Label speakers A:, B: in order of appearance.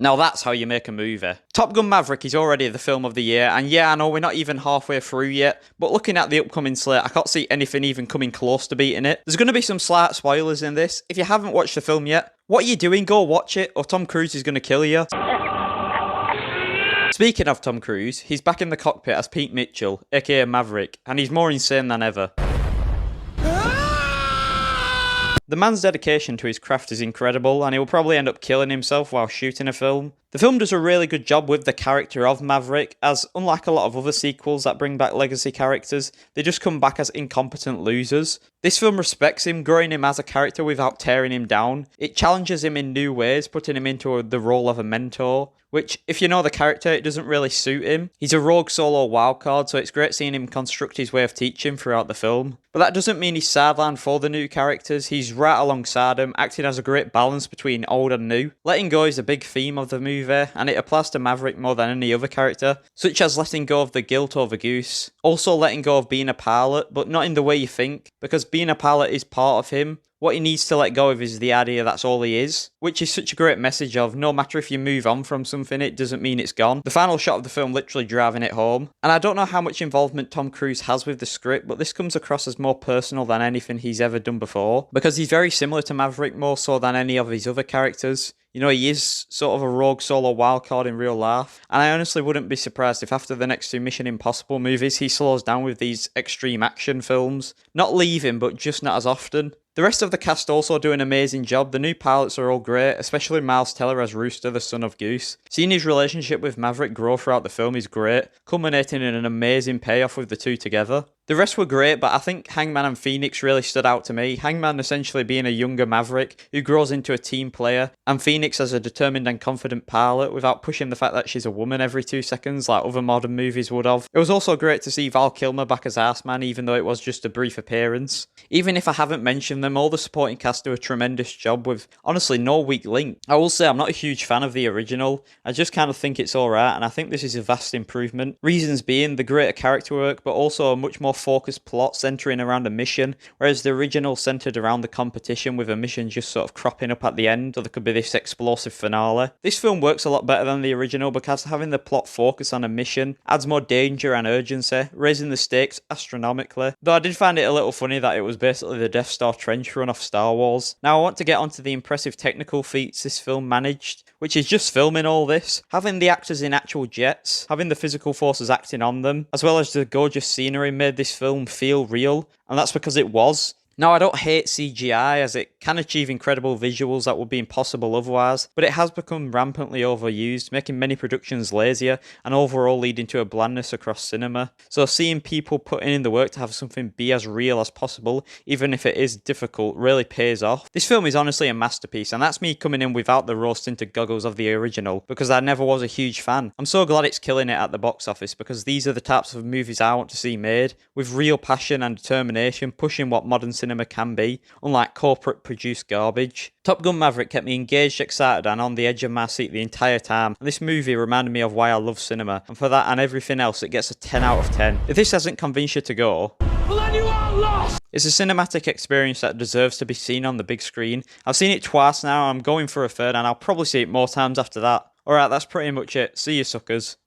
A: Now that's how you make a movie. Top Gun Maverick is already the film of the year, and yeah, I know we're not even halfway through yet, but looking at the upcoming slate, I can't see anything even coming close to beating it. There's going to be some slight spoilers in this. If you haven't watched the film yet, what are you doing? Go watch it, or Tom Cruise is going to kill you. Speaking of Tom Cruise, he's back in the cockpit as Pete Mitchell, aka Maverick, and he's more insane than ever. The man's dedication to his craft is incredible, and he will probably end up killing himself while shooting a film. The film does a really good job with the character of Maverick, as unlike a lot of other sequels that bring back legacy characters, they just come back as incompetent losers. This film respects him, growing him as a character without tearing him down. It challenges him in new ways, putting him into the role of a mentor, which, if you know the character, it doesn't really suit him. He's a rogue solo wildcard, so it's great seeing him construct his way of teaching throughout the film. But that doesn't mean he's sidelined for the new characters. He's right alongside them, acting as a great balance between old and new. Letting go is a big theme of the movie, and it applies to Maverick more than any other character, such as letting go of the guilt over Goose. Also letting go of being a pilot, but not in the way you think, because being a pilot is part of him. What he needs to let go of is the idea that's all he is, which is such a great message of no matter if you move on from something, it doesn't mean it's gone. The final shot of the film literally driving it home. And I don't know how much involvement Tom Cruise has with the script, but this comes across as more personal than anything he's ever done before, because he's very similar to Maverick more so than any of his other characters. You know, he is sort of a rogue solo wildcard in real life, and I honestly wouldn't be surprised if after the next two Mission Impossible movies, he slows down with these extreme action films. Not leaving, but just not as often. The rest of the cast also do an amazing job. The new pilots are all great, especially Miles Teller as Rooster, the son of Goose. Seeing his relationship with Maverick grow throughout the film is great, culminating in an amazing payoff with the two together. The rest were great, but I think Hangman and Phoenix really stood out to me. Hangman essentially being a younger Maverick who grows into a team player, and Phoenix as a determined and confident pilot without pushing the fact that she's a woman every 2 seconds like other modern movies would have. It was also great to see Val Kilmer back as Iceman, even though it was just a brief appearance. Even if I haven't mentioned them, all the supporting cast do a tremendous job with honestly no weak link. I will say I'm not a huge fan of the original. I just kind of think it's alright, and I think this is a vast improvement. Reasons being the greater character work, but also a much more focused plot centering around a mission, whereas the original centered around the competition with a mission just sort of cropping up at the end, so there could be this explosive finale. This film works a lot better than the original because having the plot focus on a mission adds more danger and urgency, raising the stakes astronomically. Though I did find it a little funny that it was basically the Death Star trench run off Star Wars. Now I want to get onto the impressive technical feats this film managed, which is just filming all this, having the actors in actual jets, having the physical forces acting on them, as well as the gorgeous scenery made this film feel real, and that's because it was. Now, I don't hate CGI, as it can achieve incredible visuals that would be impossible otherwise, but it has become rampantly overused, making many productions lazier and overall leading to a blandness across cinema. So seeing people putting in the work to have something be as real as possible, even if it is difficult, really pays off. This film is honestly a masterpiece, and that's me coming in without the rose-tinted goggles of the original, because I never was a huge fan. I'm so glad it's killing it at the box office, because these are the types of movies I want to see made, with real passion and determination, pushing what modern cinema can be, unlike corporate produced garbage. Top Gun Maverick kept me engaged, excited and on the edge of my seat the entire time, and this movie reminded me of why I love cinema, and for that and everything else it gets a 10 out of 10. If this hasn't convinced you to go, well, then you are lost! It's a cinematic experience that deserves to be seen on the big screen. I've seen it twice now, I'm going for a third, and I'll probably see it more times after that. Alright, that's pretty much it. See you suckers.